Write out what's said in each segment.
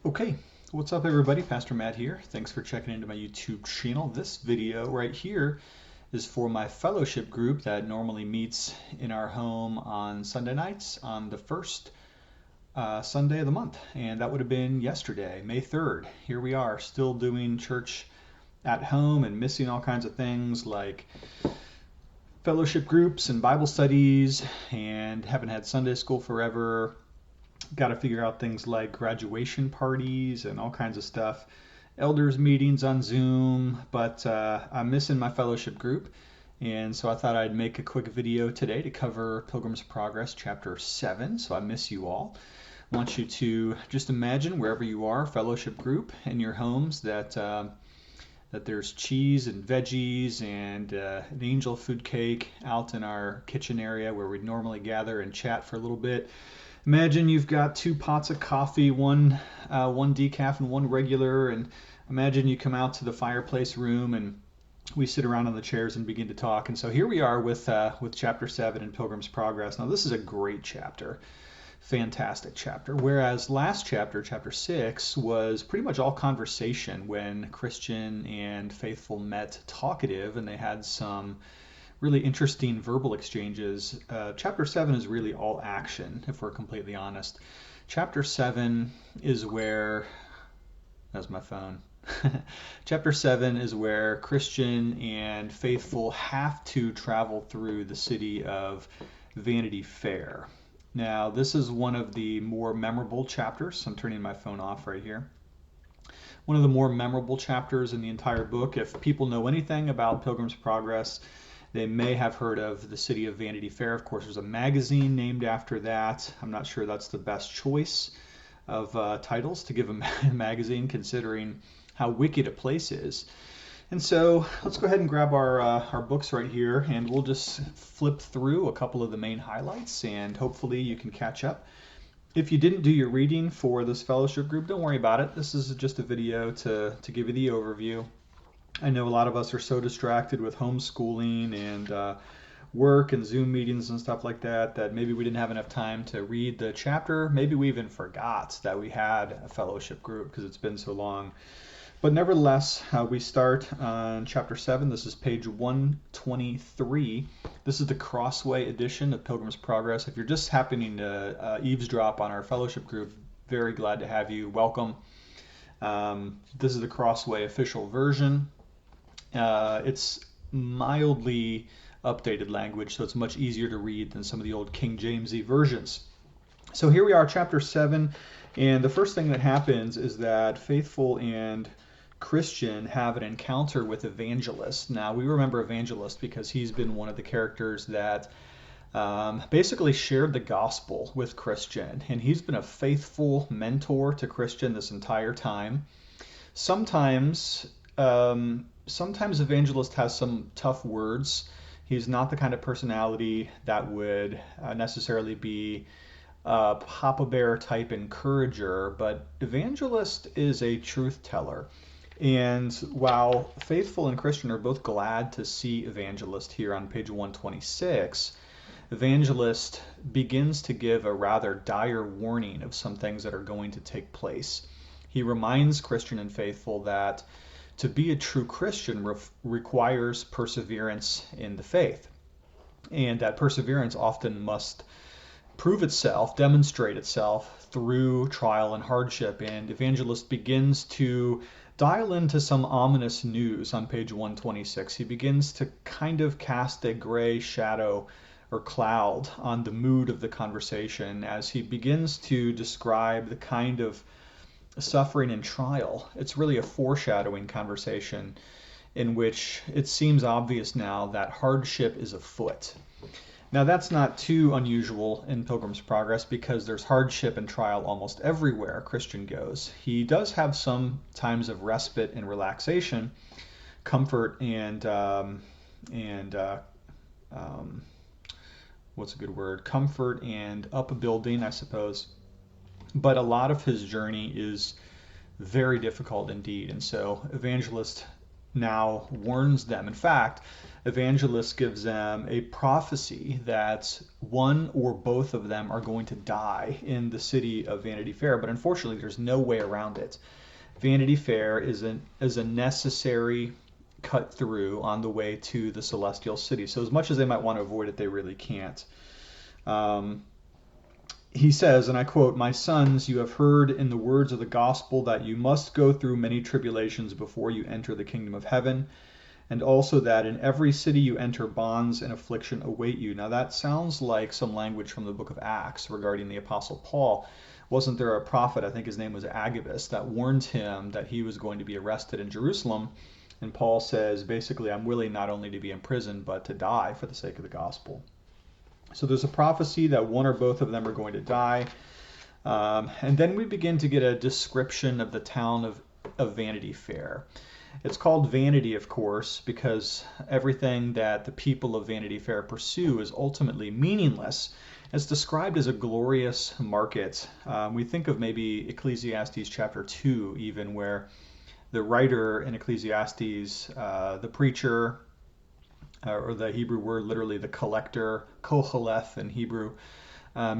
Okay, what's up everybody? Pastor Matt here. Thanks for checking into my YouTube channel. This video right here is for my fellowship group that normally meets in our home on Sunday nights on the first Sunday of the month. And that would have been yesterday, May 3rd. Here we are, still doing church at home and missing all kinds of things like fellowship groups and Bible studies, and haven't had Sunday school forever. Got to figure out things like graduation parties and all kinds of stuff, elders meetings on Zoom, but I'm missing my fellowship group. And so I thought I'd make a quick video today to cover Pilgrim's Progress chapter 7. So I miss you all. I want you to just imagine wherever you are, fellowship group in your homes, that there's cheese and veggies and an angel food cake out in our kitchen area where we'd normally gather and chat for a little bit. Imagine you've got 2 pots of coffee, one decaf and one regular, and imagine you come out to the fireplace room and we sit around on the chairs and begin to talk. And so here we are with chapter 7 in Pilgrim's Progress. Now this is a great chapter, fantastic chapter. Whereas last chapter, chapter 6, was pretty much all conversation when Christian and Faithful met talkative and they had some really interesting verbal exchanges. Chapter 7 is really all action, if we're completely honest. Chapter 7 is where, that's my phone. Chapter 7 is where Christian and Faithful have to travel through the city of Vanity Fair. Now, this is one of the more memorable chapters. I'm turning my phone off right here. One of the more memorable chapters in the entire book. If people know anything about Pilgrim's Progress, they may have heard of the city of Vanity Fair. Of course, there's a magazine named after that. I'm not sure that's the best choice of titles to give a magazine, considering how wicked a place is. And so let's go ahead and grab our books right here, and we'll just flip through a couple of the main highlights, and hopefully you can catch up. If you didn't do your reading for this fellowship group, don't worry about it. This is just a video to give you the overview. I know a lot of us are so distracted with homeschooling and work and Zoom meetings and stuff like that that maybe we didn't have enough time to read the chapter. Maybe we even forgot that we had a fellowship group because it's been so long. But nevertheless, we start on chapter 7. This is page 123. This is the Crossway edition of Pilgrim's Progress. If you're just happening to eavesdrop on our fellowship group, very glad to have you. Welcome. This is the Crossway official version. It's mildly updated language, so it's much easier to read than some of the old King Jamesy versions. So here we are, chapter 7, and the first thing that happens is that Faithful and Christian have an encounter with Evangelist. Now, we remember Evangelist because he's been one of the characters that basically shared the gospel with Christian, and he's been a faithful mentor to Christian this entire time. Sometimes Evangelist has some tough words. He's not the kind of personality that would necessarily be a Papa Bear type encourager, but Evangelist is a truth teller. And while Faithful and Christian are both glad to see Evangelist here on page 126, Evangelist begins to give a rather dire warning of some things that are going to take place. He reminds Christian and Faithful that to be a true Christian requires perseverance in the faith, and that perseverance often must prove itself, demonstrate itself through trial and hardship. And Evangelist begins to dial into some ominous news on page 126. He begins to kind of cast a gray shadow or cloud on the mood of the conversation as he begins to describe the kind of suffering and trial. It's really a foreshadowing conversation in which it seems obvious now that hardship is afoot. Now, that's not too unusual in Pilgrim's Progress because there's hardship and trial almost everywhere Christian goes. He does have some times of respite and relaxation, comfort and what's a good word? Comfort and upbuilding, I suppose. But a lot of his journey is very difficult indeed. And so Evangelist now warns them. In fact, evangelist gives them a prophecy that one or both of them are going to die in the city of Vanity Fair, but unfortunately there's no way around it. Vanity Fair is a necessary cut through on the way to the celestial city. So as much as they might want to avoid it, they really can't. He says, and I quote, "My sons, you have heard in the words of the gospel that you must go through many tribulations before you enter the kingdom of heaven, and also that in every city you enter, bonds and affliction await you." Now that sounds like some language from the book of Acts regarding the Apostle Paul. Wasn't there a prophet, I think his name was Agabus, that warned him that he was going to be arrested in Jerusalem? And Paul says, basically, I'm willing not only to be in prison, but to die for the sake of the gospel. So there's a prophecy that one or both of them are going to die. And then we begin to get a description of the town of Vanity Fair. It's called Vanity, of course, because everything that the people of Vanity Fair pursue is ultimately meaningless. It's described as a glorious market. We think of maybe Ecclesiastes chapter 2, even, where the writer in Ecclesiastes, the preacher, or the Hebrew word literally the collector, koheleth in Hebrew,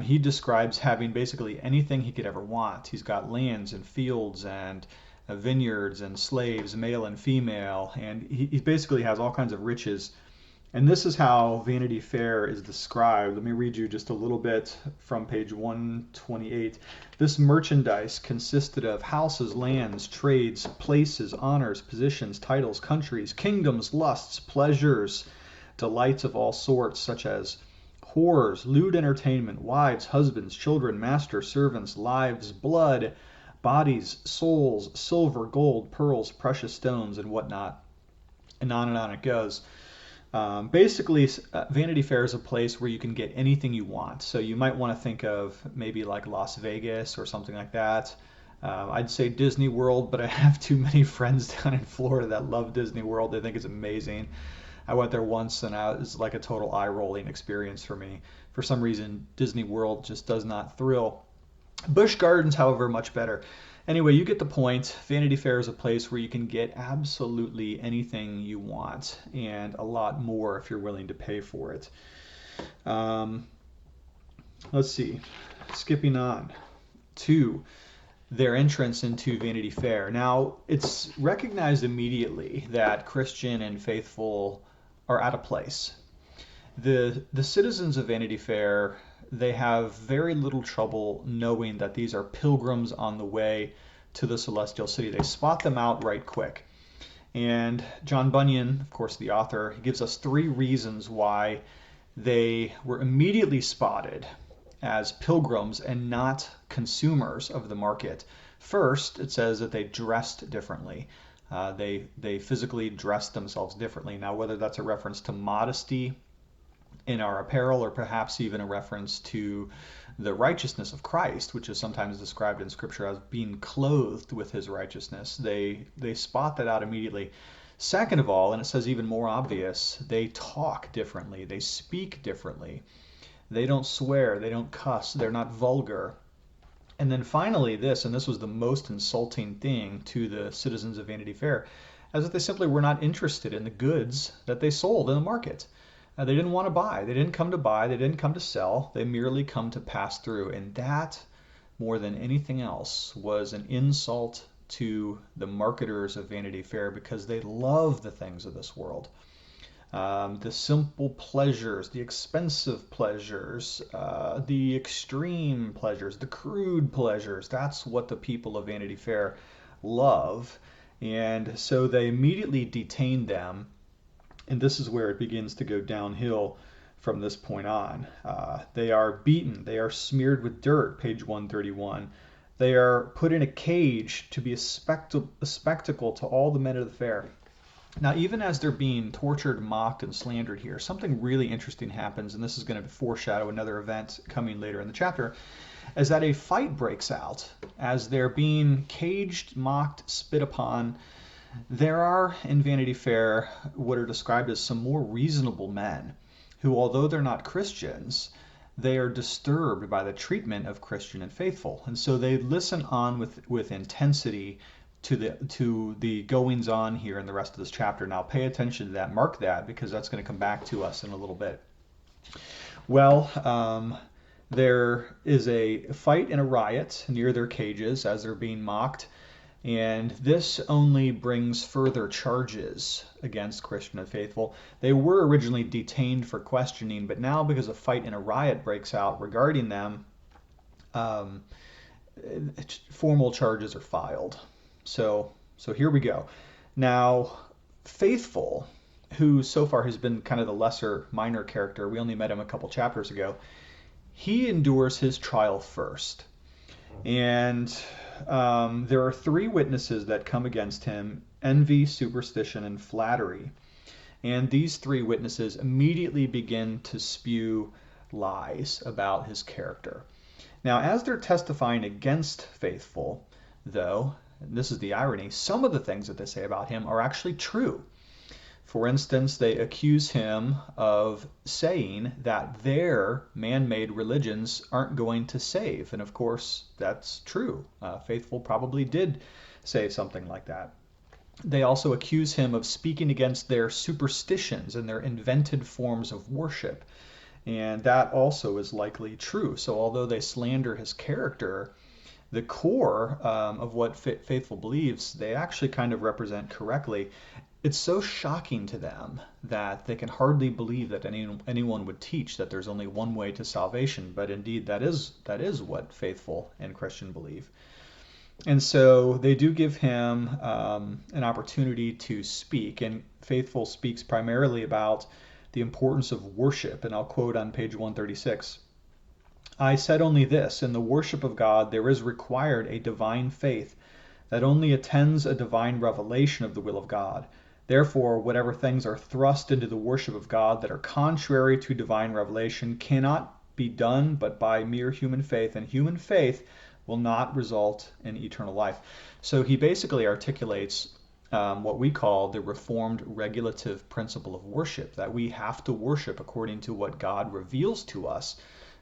he describes having basically anything he could ever want. He's got lands and fields and vineyards and slaves, male and female, and he basically has all kinds of riches. And this is how Vanity Fair is described. Let me read you just a little bit from page 128. "This merchandise consisted of houses, lands, trades, places, honors, positions, titles, countries, kingdoms, lusts, pleasures, delights of all sorts, such as whores, lewd entertainment, wives, husbands, children, masters, servants, lives, blood, bodies, souls, silver, gold, pearls, precious stones, and whatnot." And on it goes. Basically, Vanity Fair is a place where you can get anything you want. So you might want to think of maybe like Las Vegas or something like that. I'd say Disney World, but I have too many friends down in Florida that love Disney World. They think it's amazing. I went there once and it was like a total eye-rolling experience for me. For some reason, Disney World just does not thrill. Busch Gardens, however, much better. Anyway, you get the point. Vanity Fair is a place where you can get absolutely anything you want and a lot more if you're willing to pay for it. Let's see. Skipping on to their entrance into Vanity Fair. Now, it's recognized immediately that Christian and faithful are out of place. The citizens of Vanity Fair, they have very little trouble knowing that these are pilgrims on the way to the celestial city. They spot them out right quick. And John Bunyan, of course the author, he gives us 3 reasons why they were immediately spotted as pilgrims and not consumers of the market. First, it says that they dressed differently. They physically dressed themselves differently. Now, whether that's a reference to modesty in our apparel, or perhaps even a reference to the righteousness of Christ, which is sometimes described in Scripture as being clothed with his righteousness. They spot that out immediately. Second of all, and it says even more obvious, they talk differently. They speak differently. They don't swear. They don't cuss. They're not vulgar. And then finally this, and this was the most insulting thing to the citizens of Vanity Fair, as that they simply were not interested in the goods that they sold in the market. They didn't want to buy. They didn't come to buy. They didn't come to sell. They merely come to pass through. And that, more than anything else, was an insult to the marketers of Vanity Fair, because they love the things of this world. The simple pleasures, the expensive pleasures, the extreme pleasures, the crude pleasures. That's what the people of Vanity Fair love. And so they immediately detain them. And this is where it begins to go downhill from this point on. They are beaten. They are smeared with dirt, page 131. They are put in a cage to be a spectacle to all the men of the fair. Now, even as they're being tortured, mocked, and slandered here, something really interesting happens, and this is going to foreshadow another event coming later in the chapter, is that a fight breaks out as they're being caged, mocked, spit upon. There are in Vanity Fair what are described as some more reasonable men who, although they're not Christians, they are disturbed by the treatment of Christian and faithful. And so they listen on with intensity to the goings on here in the rest of this chapter. Now pay attention to that, mark that, because that's going to come back to us in a little bit. Well, there is a fight and a riot near their cages as they're being mocked, and this only brings further charges against Christian and Faithful. They were originally detained for questioning, but now because a fight and a riot breaks out regarding them, formal charges are filed. So here we go. Now, Faithful, who so far has been kind of the lesser minor character, we only met him a couple chapters ago, he endures his trial first. And there are three witnesses that come against him: envy, superstition, and flattery. And these three witnesses immediately begin to spew lies about his character. Now, as they're testifying against Faithful, though, and this is the irony, some of the things that they say about him are actually true. For instance, they accuse him of saying that their man-made religions aren't going to save. And of course, that's true. Faithful probably did say something like that. They also accuse him of speaking against their superstitions and their invented forms of worship. And that also is likely true. So although they slander his character, the core of what Faithful believes, they actually kind of represent correctly. It's so shocking to them that they can hardly believe that anyone would teach that there's only one way to salvation. But indeed, that is what Faithful and Christian believe. And so they do give him an opportunity to speak. And Faithful speaks primarily about the importance of worship. And I'll quote on page 136. I said only this: in the worship of God there is required a divine faith that only attends a divine revelation of the will of God. Therefore, whatever things are thrust into the worship of God that are contrary to divine revelation cannot be done but by mere human faith, and human faith will not result in eternal life. So he basically articulates what we call the Reformed regulative principle of worship, that we have to worship according to what God reveals to us,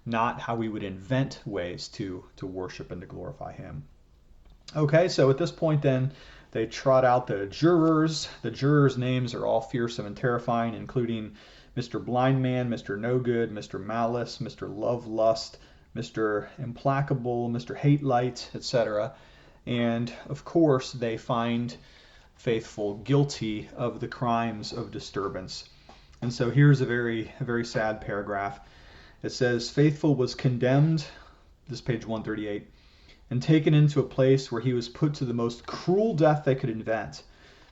not how we would invent ways to worship and to glorify him. Okay, so at this point then, they trot out the jurors. The jurors' names are all fearsome and terrifying, including Mr. Blind Man, Mr. No Good, Mr. Malice, Mr. Love Lust, Mr. Implacable, Mr. Hate Light, etc. And of course, they find Faithful guilty of the crimes of disturbance. And so here's a very sad paragraph. It says, Faithful was condemned, this is page 138, and taken into a place where he was put to the most cruel death they could invent.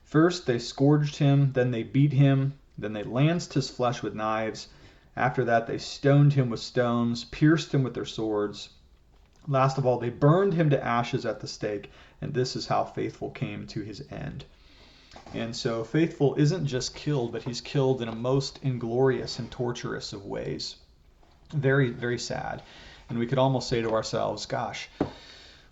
First they scourged him, then they beat him, then they lanced his flesh with knives. After that they stoned him with stones, pierced him with their swords. Last of all, they burned him to ashes at the stake, and this is how Faithful came to his end. And so Faithful isn't just killed, but he's killed in a most inglorious and torturous of ways. Very, very sad. And we could almost say to ourselves, gosh,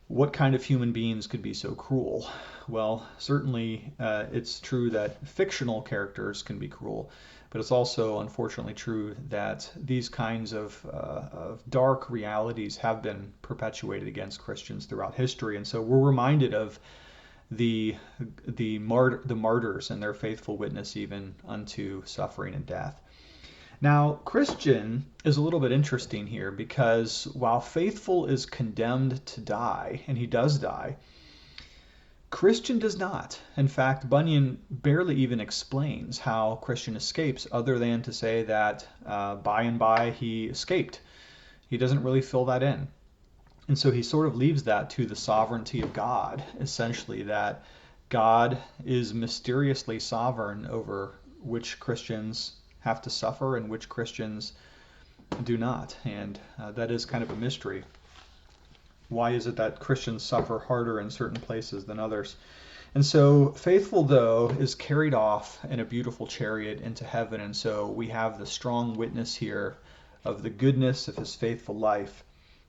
what kind of human beings could be so cruel? Well, certainly it's true that fictional characters can be cruel, but it's also unfortunately true that these kinds of dark realities have been perpetuated against Christians throughout history. And so we're reminded of the martyrs and their faithful witness even unto suffering and death. Now, Christian is a little bit interesting here because while Faithful is condemned to die, and he does die, Christian does not. In fact, Bunyan barely even explains how Christian escapes, other than to say that by and by he escaped. He doesn't really fill that in. And so he sort of leaves that to the sovereignty of God, essentially, that God is mysteriously sovereign over which Christians have to suffer and which Christians do not. And that is kind of a mystery. Why is it that Christians suffer harder in certain places than others? And so Faithful, though, is carried off in a beautiful chariot into heaven. And so we have the strong witness here of the goodness of his faithful life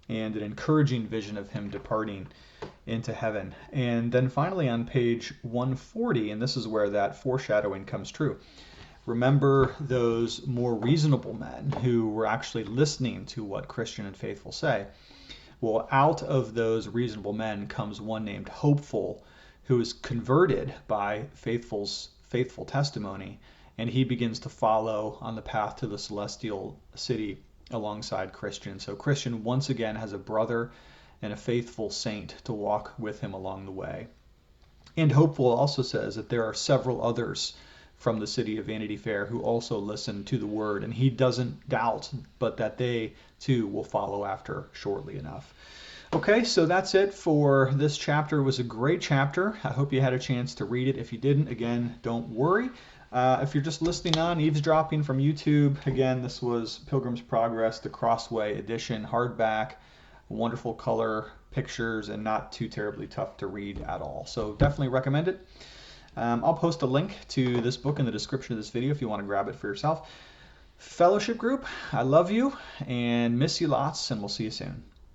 and an encouraging vision of him departing into heaven. And then finally on page 140, and this is where that foreshadowing comes true. Remember those more reasonable men who were actually listening to what Christian and Faithful say. Well, out of those reasonable men comes one named Hopeful, who is converted by faithful testimony, and he begins to follow on the path to the celestial city alongside Christian. So Christian once again has a brother and a faithful saint to walk with him along the way. And Hopeful also says that there are several others from the city of Vanity Fair who also listen to the word, and he doesn't doubt but that they too will follow after shortly enough. Okay, so that's it for this chapter. It was a great chapter. I hope you had a chance to read it. If you didn't, again, don't worry. If you're just listening on, eavesdropping from YouTube, again, this was Pilgrim's Progress, the Crossway edition, hardback, wonderful color pictures, and not too terribly tough to read at all. So definitely recommend it. I'll post a link to this book in the description of this video if you want to grab it for yourself. Fellowship group, I love you and miss you lots, and we'll see you soon.